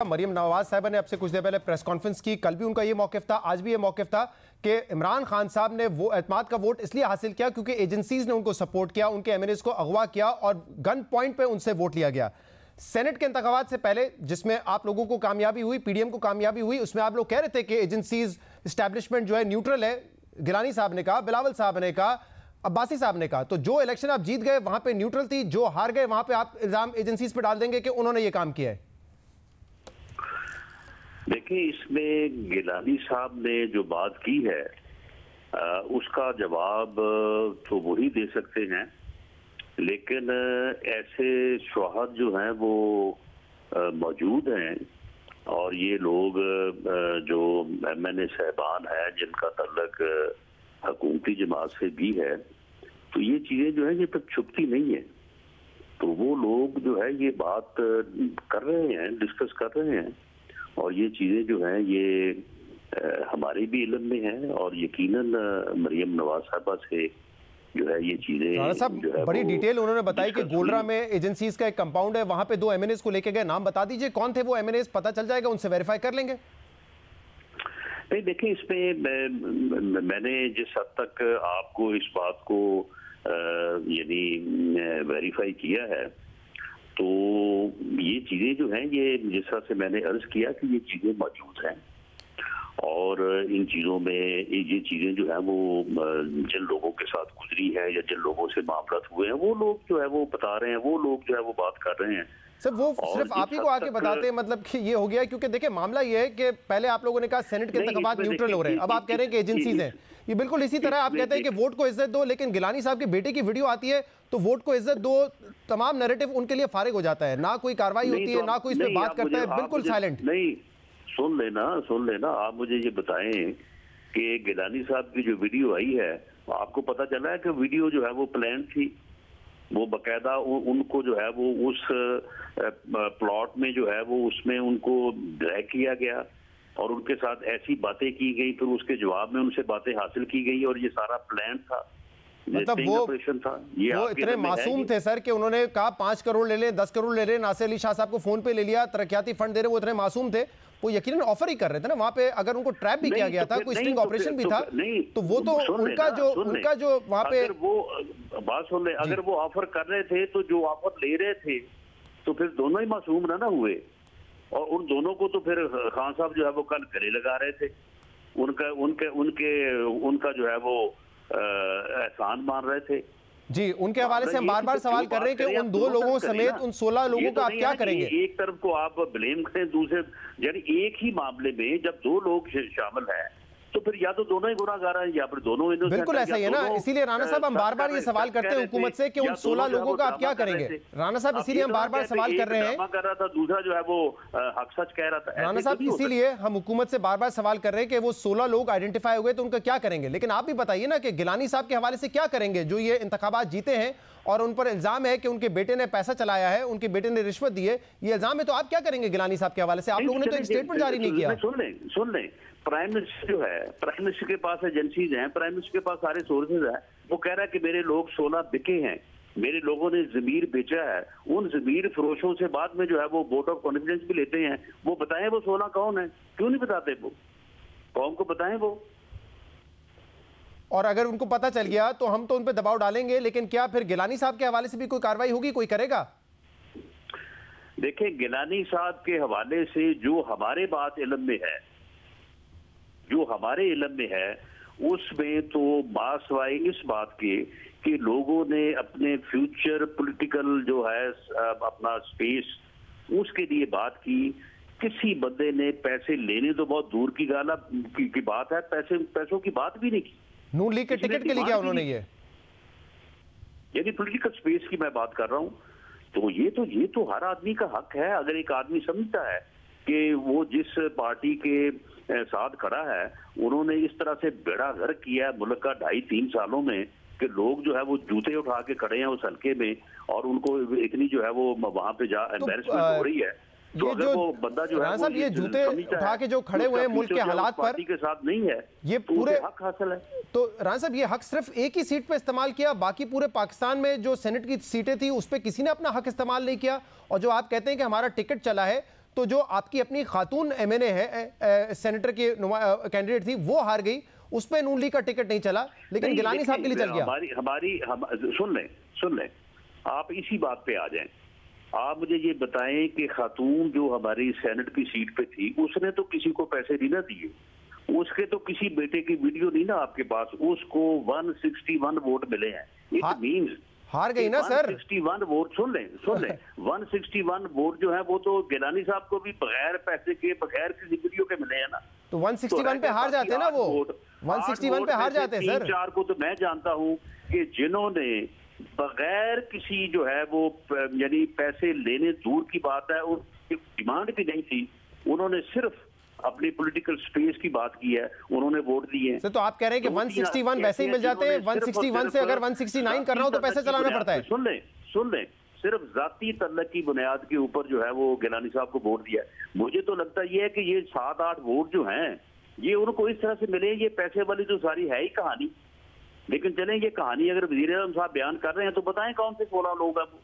मरियम नवाज साहिबा ने आपसे कुछ देर पहले प्रेस कॉन्फ्रेंस की। कल भी उनका ये मौक़िफ़ था, आज भी ये मौक़िफ़ था कि इमरान खान साहब ने वो एतमाद का वोट इसलिए हासिल किया क्योंकि एजेंसीज ने उनको सपोर्ट किया, उनके एमएनएस को अगवा किया और गन पॉइंट पे उनसे वोट लिया गया। सेनेट के इंतखाबात से पहले जिसमें आप लोगों को कामयाबी हुई, पीडीएम को कामयाबी हुई, उसमें आप लोग कह रहे थे कि एजेंसीज इस्टेब्लिशमेंट जो है न्यूट्रल है। गिलानी साहब ने कहा, बिलावल साहब ने कहा, अब्बासी साहब ने कहा। तो जो इलेक्शन आप जीत गए वहां पे न्यूट्रल थी, जो हार गए वहां पे आप इल्जाम एजेंसीज पे डाल देंगे कि उन्होंने ये काम किया है। देखिए, इसमें गिलानी साहब ने जो बात की है उसका जवाब तो वही दे सकते हैं, लेकिन ऐसे शवाहद जो हैं वो मौजूद हैं और ये लोग जो एमएनए साहबान हैं जिनका तल्लक हुकूमती जमात से भी है, तो ये चीज़ें जो है ये तब छुपती नहीं है। तो वो लोग जो है ये बात कर रहे हैं, डिस्कस कर रहे हैं और ये चीज़ें जो हैं ये हमारे भी इल्म में हैं और यकीनन मरियम नवाज साहिबा से जो है ये चीज़ें जो है बड़ी डिटेल उन्होंने बताई कि गोलरा में एजेंसीज का एक कंपाउंड है, वहां पे 2 एमएनएस को लेके गए। नाम बता दीजिए कौन थे वो एमएनएस, पता चल जाएगा, उनसे वेरीफाई कर लेंगे। नहीं, देखिए, इसमें मैंने जिस हद तक आपको इस बात को यानी वेरीफाई किया है, तो ये चीज़ें जो हैं ये जिस तरह से मैंने अर्ज किया कि ये चीज़ें मौजूद हैं और इन चीज़ों में ये चीज़ें जो है वो जिन लोगों के साथ गुजरी है या जिन लोगों से मामला हुए हैं वो लोग जो है वो बता रहे हैं, वो लोग जो है वो बात कर रहे हैं। सर वो सिर्फ आप ही को आके बताते हैं, मतलब कि ये हो गया है? क्योंकि देखिए मामला ये है कि पहले आप लोगों ने कहा सेनेट के इंतखाबात न्यूट्रल हो रहे हैं, अब आप कह रहे हैं कि एजेंसीज हैं। ये बिल्कुल इसी तरह आप कहते हैं कि वोट को इज्जत दो, लेकिन गिलानी साहब के बेटे की वीडियो आती है तो वोट को इज्जत दो, तमाम नैरेटिव उनके लिए फारिग हो जाता है, ना कोई कार्रवाई होती है, ना कोई इस पे बात करता है, बिल्कुल साइलेंट। नहीं, सुन लेना, आप मुझे ये बताएं कि गिलानी साहब की जो वीडियो आई है, आपको पता चला है कि वीडियो जो है वो प्लान थी, वो बकायदा उनको जो है वो उस प्लॉट में जो है वो उसमें उनको ड्रैग किया गया और उनके साथ ऐसी बातें की गई, फिर उसके जवाब में उनसे बातें हासिल की गई और ये सारा प्लान था, मतलब ऑपरेशन था। वो इतने मासूम थे सर कि उन्होंने कहा 5 करोड़ ले लें, 10 करोड़ ले लें, नासिर अली शाह साहब को फोन पे ले लिया, तरक्याती फंड दे रहे। वो इतने मासूम थे, वो यकीनन ऑफर ही कर रहे थे ना वहां पे। अगर उनको ट्रैप भी किया गया था, कोई स्टिंग ऑपरेशन भी था, तो वो तो उनका जो वहां पे वो बात सुन ले, अगर वो ऑफर कर रहे थे तो जो ऑफर ले रहे थे तो फिर दोनों ही मासूम ना हुए और उन दोनों को तो फिर खान साहब जो है वो कल गले लगा रहे थे, उनका जो है वो एहसान मान रहे थे। जी, उनके हवाले से हम बार बार सवाल कर रहे हैं कि उन 2 लोगों समेत उन 16 लोगों का आप क्या करेंगे? एक तरफ को आप ब्लेम करें, दूसरे यानी एक ही मामले में जब 2 लोग शामिल हैं तो फिर या तो दोनों ही गुनाहगार हैं या फिर दोनों इनोसेंट। बिल्कुल ऐसा ही है ना, इसीलिए राणा साहब हम बार बार ये सवाल करते हैं हुकूमत से कि उन 16 लोगों का आप क्या करेंगे? राणा साहब इसीलिए हम बार बार सवाल कर रहे हैं, कर रहा था, दूसरा जो है वो हक सच कह रहा था। राणा साहब इसीलिए हम हुकूमत से बार बार सवाल कर रहे हैं कि वो 16 लोग आइडेंटिफाई हुए तो उनका क्या करेंगे। लेकिन आप भी बताइए ना कि गिलानी साहब के हवाले से क्या करेंगे जो ये इंतखाबात जीते हैं और उन पर इल्जाम है कि उनके बेटे ने पैसा चलाया है, उनके बेटे ने रिश्वत दी है, ये इल्जाम है। तो आप क्या करेंगे गिलानी साहब के हवाले से? आप लोगों ने तो एक स्टेटमेंट जारी नहीं किया। सुन लें, प्राइम मिनिस्टर जो है, प्राइम मिनिस्टर के पास एजेंसीज हैं, प्राइम मिनिस्टर के पास सारे सोर्सेज हैं। वो कह रहा है कि मेरे लोग 16 बिके हैं, मेरे लोगों ने जमीर बेचा है। उन जमीर फरोशों से बाद में जो है वो वोट ऑफ कॉन्फिडेंस भी लेते हैं। वो बताएं वो 16 कौन है, क्यों नहीं बताते? वो कौन को बताएं वो? और अगर उनको पता चल गया तो हम तो उन पर दबाव डालेंगे, लेकिन क्या फिर गिलानी साहब के हवाले से भी कोई कार्रवाई होगी, कोई करेगा? देखिए, गिलानी साहब के हवाले से जो हमारे बात इल्म में है, उसमें तो बासवाई इस बात के कि लोगों ने अपने फ्यूचर पॉलिटिकल जो है अपना स्पेस उसके लिए बात की। किसी बंदे ने पैसे लेने तो बहुत दूर की बात है, पैसों की बात भी नहीं की। नून लीग के टिकट के लिए क्या उन्होंने ये, यानी पॉलिटिकल स्पेस की मैं बात कर रहा हूं। तो ये तो हर आदमी का हक है, अगर एक आदमी समझता है कि वो जिस पार्टी के साथ खड़ा है उन्होंने इस तरह से बेड़ा गर्क किया है मुल्क का 2.5-3 सालों में कि लोग जो है वो जूते उठा के खड़े हैं उस हल्के में और उनको इतनी जो है वो वहां पे एम्बैरेसमेंट हो रही है। तो ये जो बंदा जो है साहब ये जूते उठा के जो खड़े हुए हैं मुल्क के हालात पर के साथ नहीं है, ये पूरे हक हासिल है। तो राणा साहब ये हक सिर्फ एक ही सीट पे इस्तेमाल किया, बाकी पूरे पाकिस्तान में जो सेनेट की सीटें थी उस पर किसी ने अपना हक इस्तेमाल नहीं किया। और जो आप कहते हैं कि हमारा टिकट चला है, तो जो आपकी अपनी खातून एमएनए है, सेनेटर की कैंडिडेट थी, वो हार गई, उस पर नून लीग का टिकट नहीं चला, लेकिन गिलानी साहब के लिए चल गया। सुन लें, आप इसी बात पे आ जाएं। आप मुझे ये बताएं कि खातून जो हमारी सेनेट की सीट पे थी, उसने तो किसी को पैसे नहीं ना दिए, उसके तो किसी बेटे की वीडियो नहीं ना आपके पास, उसको 161 वोट मिले हैं। इट मींस हार गई ना सर। 161 वोट, सुन लें 161 वोट जो है वो तो गिलानी साहब को भी बगैर पैसे के, बगैर किसी वीडियो के मिले हैं ना। तो 161 पे हार जाते हैं ना वो, 161 पे हार जाते हैं सर। 3-4 को तो मैं जानता हूं कि जिन्होंने बगैर किसी जो है वो यानी पैसे लेने दूर की बात है, उनकी डिमांड भी नहीं थी, उन्होंने सिर्फ अपनी पॉलिटिकल स्पेस की बात की है, उन्होंने वोट दिए। तो आप कह रहे हैं कि 161 वैसे ही मिल जाते हैं, 161 से अगर 169 करना हो तो पैसे चलाना पड़ता है। सुन लें, सिर्फ जाती तल्लक की बुनियाद के ऊपर जो है वो गिलानी साहब को वोट दिया। मुझे तो लगता ये है कि ये 7-8 वोट जो हैं ये उनको इस तरह से मिले, ये पैसे वाली तो सारी है ही कहानी। लेकिन चलें, ये कहानी अगर वज़ीर आज़म साहब बयान कर रहे हैं तो बताएं कौन से 16 लोग हैं वो।